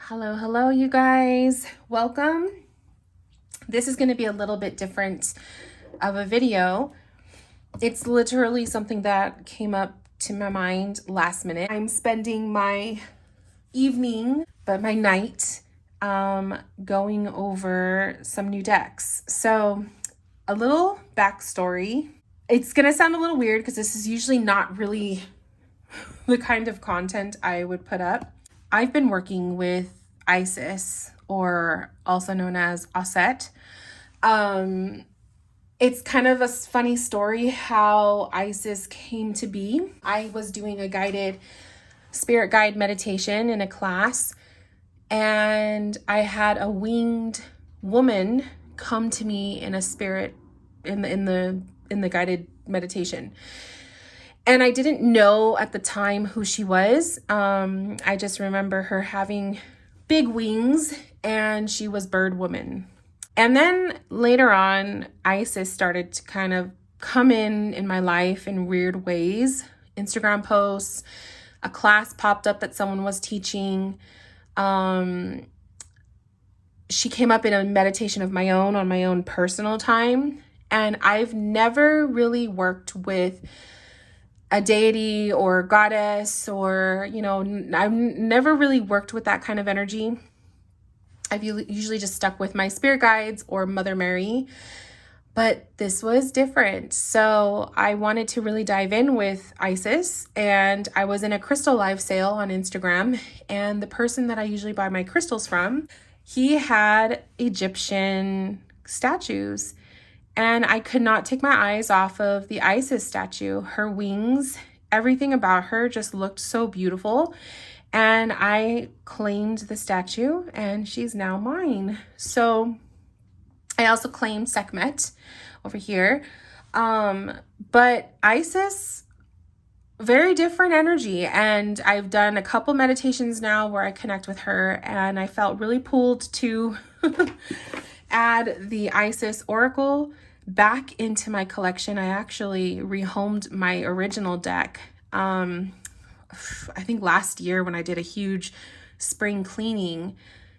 Hello, you guys. Welcome. This is going to be a little bit different of a video. It's literally something that came up to my mind last minute. I'm spending my evening, but my night, going over some new decks. So a little backstory. It's going to sound a little weird because this is usually not really the kind of content I would put up. I've been working with Isis, or also known as Aset. It's kind of a funny story how Isis came to be. I was doing a guided spirit guide meditation in a class, and I had a winged woman come to me in a spirit in the guided meditation. And I didn't know at the time who she was. I just remember her having big wings, and she was Bird Woman. And then later on, Isis started to kind of come in my life in weird ways. Instagram posts, a class popped up that someone was teaching. She came up in a meditation of my own on my own personal time. And I've never really worked with a deity or goddess, or, I've never really worked with that kind of energy. I've usually just stuck with my spirit guides or Mother Mary, but this was different. So I wanted to really dive in with Isis, and I was in a crystal live sale on Instagram, and the person that I usually buy my crystals from, he had Egyptian statues. And I could not take my eyes off of the Isis statue. Her wings, everything about her just looked so beautiful. And I claimed the statue, and she's now mine. So I also claimed Sekhmet over here. But Isis, very different energy. And I've done a couple meditations now where I connect with her, and I felt really pulled to add the Isis Oracle back into my collection. I actually rehomed my original deck. I think last year when I did a huge spring cleaning.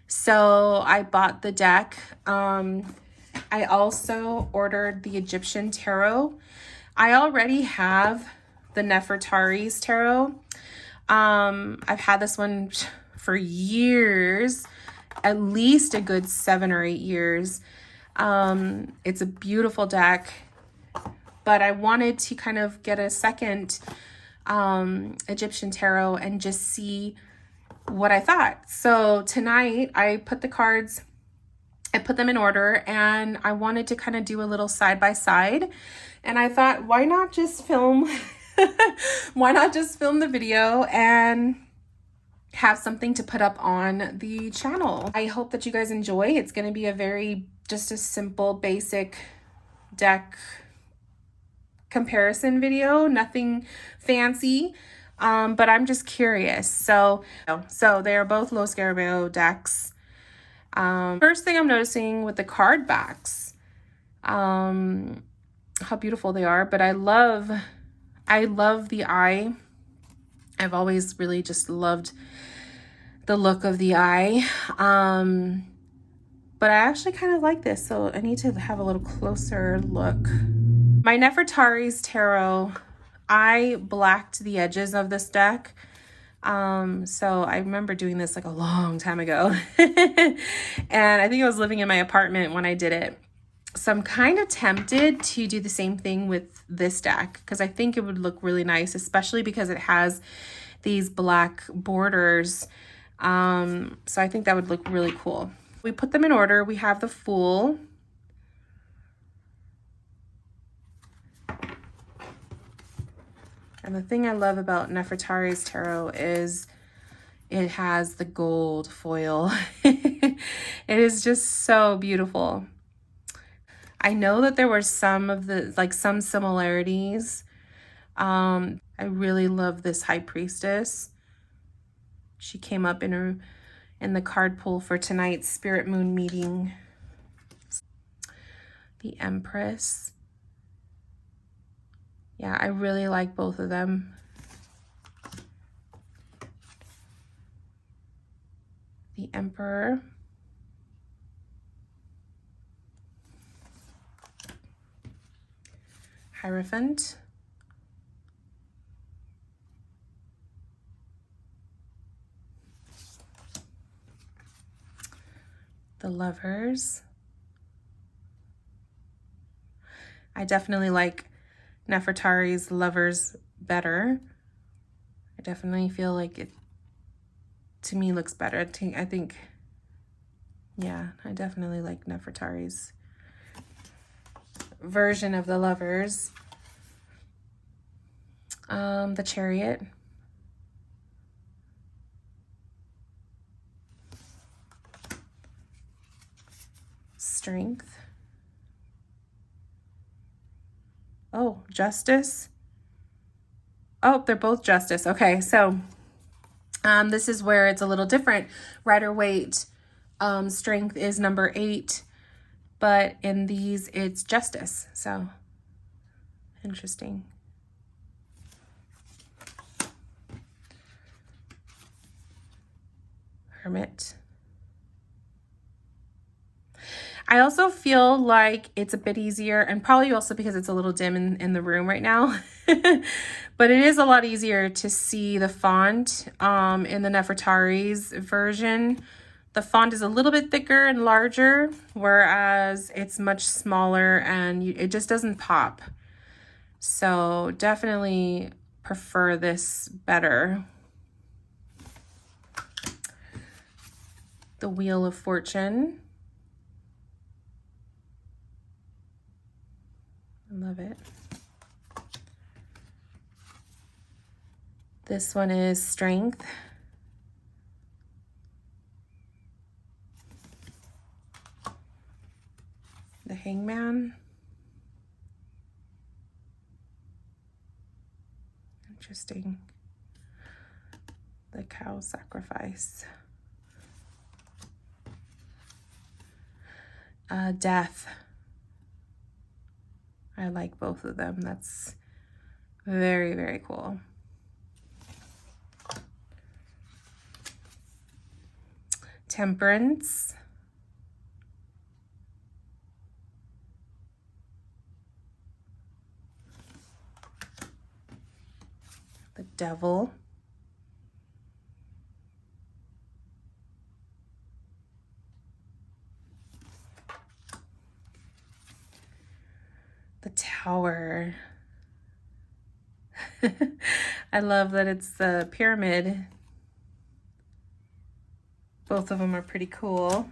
So I bought the deck. I also ordered the Egyptian tarot. I already have the Nefertari's tarot. I've had this one for years, at least a good 7 or 8 years. It's a beautiful deck, but I wanted to kind of get a second Egyptian tarot and just see what I thought. So tonight I put the cards, I put them in order, and I wanted to kind of do a little side by side. And I thought, why not just film, why not just film the video and have something to put up on the channel. I hope that you guys enjoy. It's going to be just a simple, basic deck comparison video, nothing fancy, but I'm just curious. So they are both Los Garibeo decks. First thing I'm noticing with the card backs, how beautiful they are, but I love the eye. I've always really just loved the look of the eye. But I actually kind of like this, so I need to have a little closer look. My Nefertari's tarot, I blacked the edges of this deck. So I remember doing this like a long time ago. And I think I was living in my apartment when I did it. So I'm kind of tempted to do the same thing with this deck, because I think it would look really nice, especially because it has these black borders. So I think that would look really cool. We put them in order. We have the Fool. And the thing I love about Nefertari's tarot is it has the gold foil. It is just so beautiful. I know that there were some similarities. I really love this High Priestess. She came up in the card pool for tonight's Spirit Moon meeting. The Empress. Yeah, I really like both of them. the Emperor. Hierophant. The Lovers. I definitely like Nefertari's Lovers better. I definitely feel like it, to me, looks better. I think, yeah, I definitely like Nefertari's version of the Lovers. The Chariot. Strength. Oh, Justice. Oh, they're both Justice. Okay, so this is where it's a little different. Rider-Waite strength is number 8, but in these it's Justice. So interesting. Hermit. I also feel like it's a bit easier, and probably also because it's a little dim in the room right now, but it is a lot easier to see the font in the Nefertari's version. The font is a little bit thicker and larger, whereas it's much smaller and it just doesn't pop. So definitely prefer this better. The Wheel of Fortune. I love it. This one is Strength. The Hangman. Interesting. The Cow Sacrifice. Death. I like both of them. That's very, very cool. Temperance. The Devil. The Tower. I love that it's the pyramid. Both of them are pretty cool.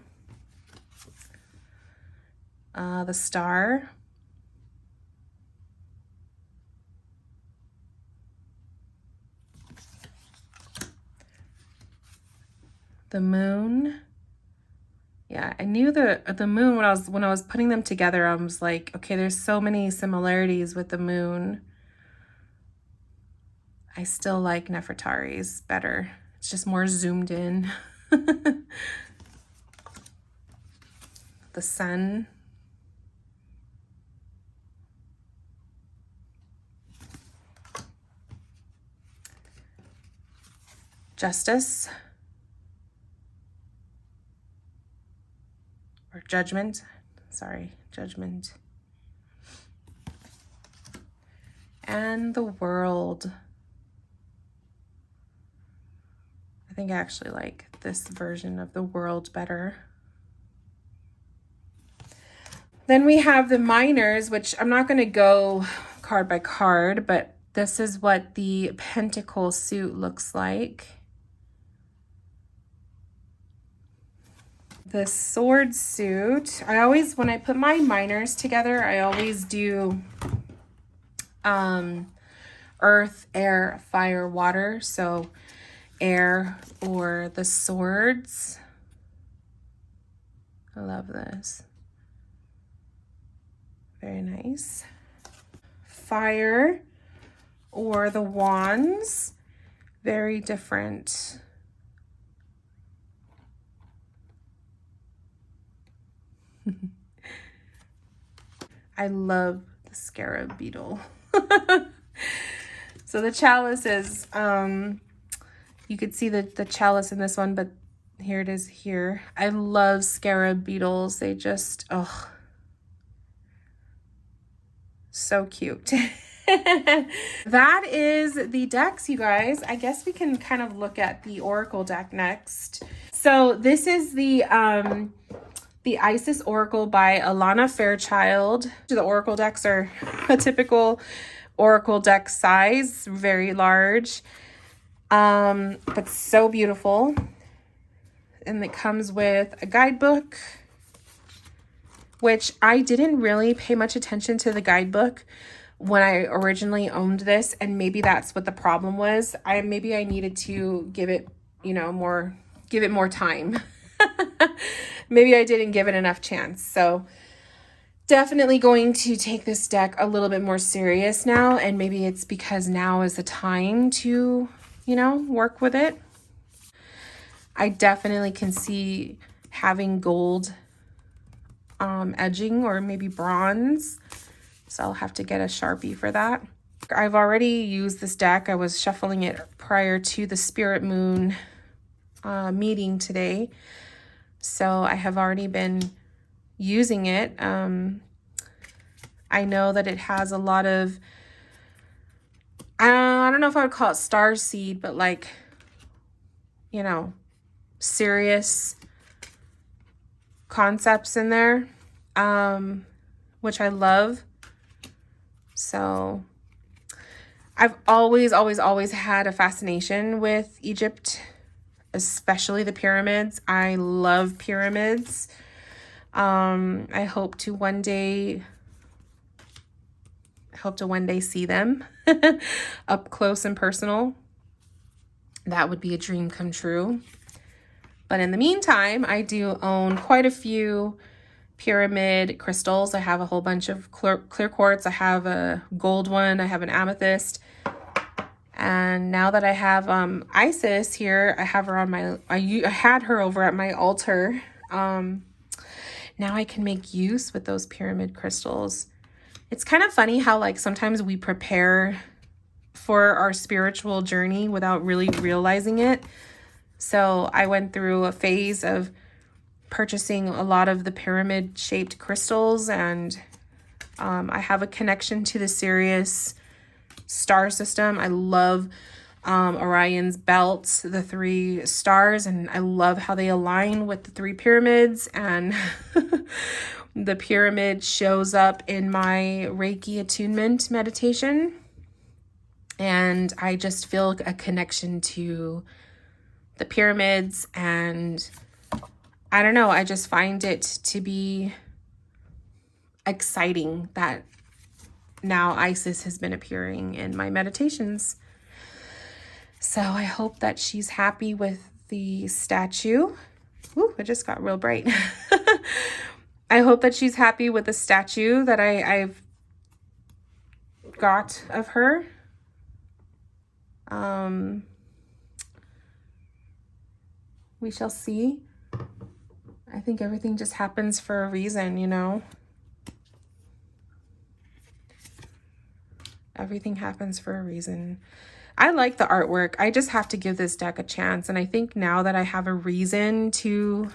The Star. The Moon. Yeah, I knew the moon when I was putting them together. I was like, okay, there's so many similarities with the moon. I still like Nefertari's better. It's just more zoomed in. The Sun. Justice. Or Judgment. Sorry, Judgment. And the World. I think I actually like this version of the World better. Then we have the Minors, which I'm not going to go card by card, but this is what the Pentacle suit looks like. The Sword suit. I always, when I put my Minors together, I always do earth, air, fire, water. So air or the swords. I love this. Very nice. Fire or the wands. Very different. I love the scarab beetle. So the chalice is, you could see the chalice in this one, but Here it is here. I love scarab beetles. They just, oh, so cute. That is the decks, you guys. I guess we can kind of look at the Oracle deck next. So this is the Isis Oracle by Alana Fairchild. The Oracle decks are a typical Oracle deck size, very large, but so beautiful. And it comes with a guidebook, which I didn't really pay much attention to the guidebook when I originally owned this, and maybe that's what the problem was. Maybe I needed to give it, give it more time. Maybe I didn't give it enough chance. So definitely going to take this deck a little bit more serious now, and maybe it's because now is the time to, work with it. I definitely can see having gold edging or maybe bronze. So I'll have to get a Sharpie for that. I've already used this deck. I was shuffling it prior to the Spirit Moon meeting today. So I have already been using it. I know that it has a lot of, I don't know if I would call it star seed, but like, serious concepts in there, which I love. So I've always had a fascination with Egypt, especially the pyramids. I love pyramids. I hope to one day see them up close and personal. That would be a dream come true. But in the meantime, I do own quite a few pyramid crystals. I have a whole bunch of clear quartz. I have a gold one. I have an amethyst. And now that I have Isis here, I have her on I had her over at my altar. Now I can make use with those pyramid crystals. It's kind of funny how like sometimes we prepare for our spiritual journey without really realizing it. So I went through a phase of purchasing a lot of the pyramid shaped crystals, and I have a connection to the Sirius star system. I love Orion's belt, the 3 stars, and I love how they align with the 3 pyramids, and the pyramid shows up in my Reiki attunement meditation, and I just feel a connection to the pyramids, and I don't know, I just find it to be exciting that now Isis has been appearing in my meditations. So I hope that she's happy with the statue. Ooh, it just got real bright. I hope that she's happy with the statue that I've got of her. We shall see. I think everything just happens for a reason, Everything happens for a reason. I like the artwork. I just have to give this deck a chance. And I think now that I have a reason to,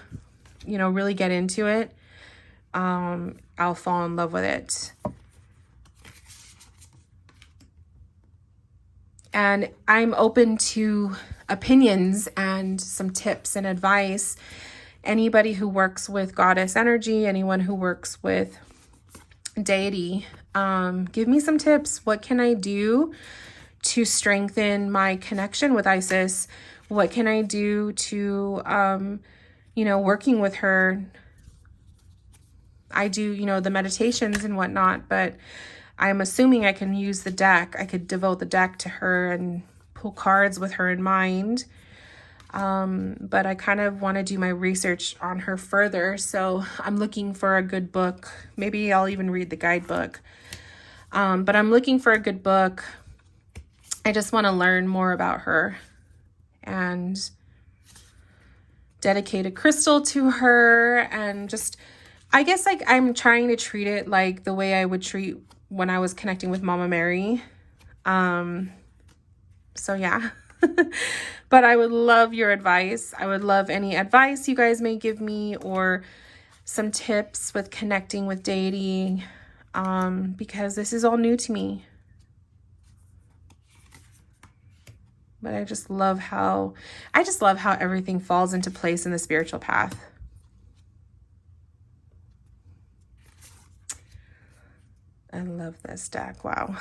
really get into it, I'll fall in love with it. And I'm open to opinions and some tips and advice. Anybody who works with goddess energy, anyone who works with deity, give me some tips. What can I do to strengthen my connection with Isis? What can I do to, working with her? I do, the meditations and whatnot, but I'm assuming I can use the deck. I could devote the deck to her and pull cards with her in mind. But I kind of want to do my research on her further. So I'm looking for a good book. Maybe I'll even read the guidebook. But I'm looking for a good book. I just want to learn more about her and dedicate a crystal to her, and just, I guess like I'm trying to treat it like the way I would treat when I was connecting with Mama Mary. So yeah. But I would love your advice. I would love any advice you guys may give me or some tips with connecting with deity, because this is all new to me. But I just love how everything falls into place in the spiritual path. I love this deck. Wow.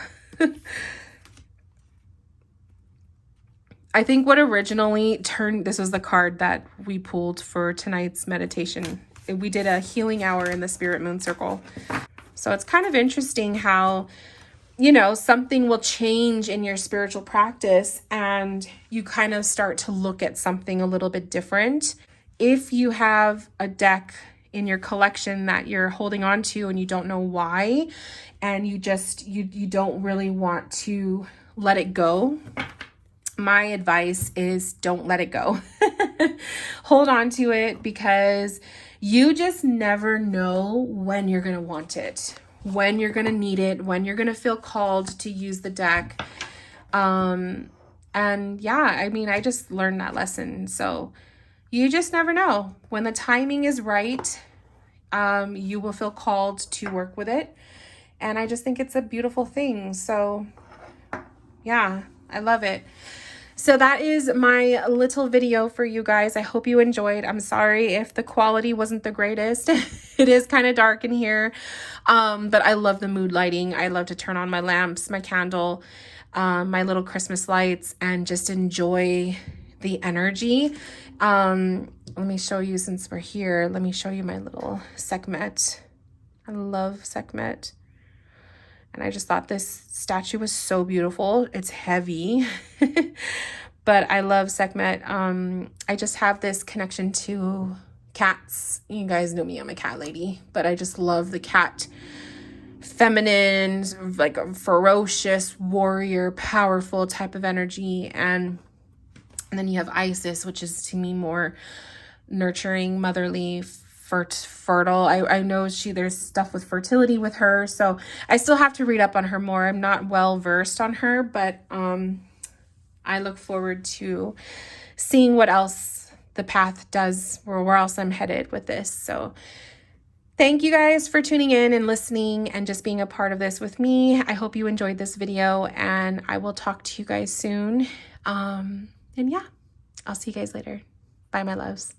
I think what originally turned, this was the card that we pulled for tonight's meditation. We did a healing hour in the Spirit Moon Circle. So it's kind of interesting how, you know, something will change in your spiritual practice and you kind of start to look at something a little bit different. If you have a deck in your collection that you're holding on to and you don't know why, and you don't really want to let it go, my advice is don't let it go. Hold on to it, because you just never know when you're going to want it, when you're going to need it, when you're going to feel called to use the deck. And yeah, I mean, I just learned that lesson. So you just never know. When the timing is right, you will feel called to work with it. And I just think it's a beautiful thing. So yeah, I love it. So that is my little video for you guys. I hope you enjoyed. I'm sorry if the quality wasn't the greatest. It is kind of dark in here, but I love the mood lighting. I love to turn on my lamps, my candle, my little Christmas lights, and just enjoy the energy. Let me show you, since we're here, let me show you my little Sekhmet. I love Sekhmet. And I just thought this statue was so beautiful. It's heavy, but I love Sekhmet. I just have this connection to cats. You guys know me, I'm a cat lady, but I just love the cat, feminine, like a ferocious warrior, powerful type of energy. And then you have Isis, which is to me more nurturing, motherly, fertile. I know there's stuff with fertility with her, so I still have to read up on her more. I'm not well versed on her, but I look forward to seeing what else the path does, or where else I'm headed with this. So thank you guys for tuning in and listening and just being a part of this with me. I hope you enjoyed this video, and I will talk to you guys soon. And yeah, I'll see you guys later. Bye, my loves.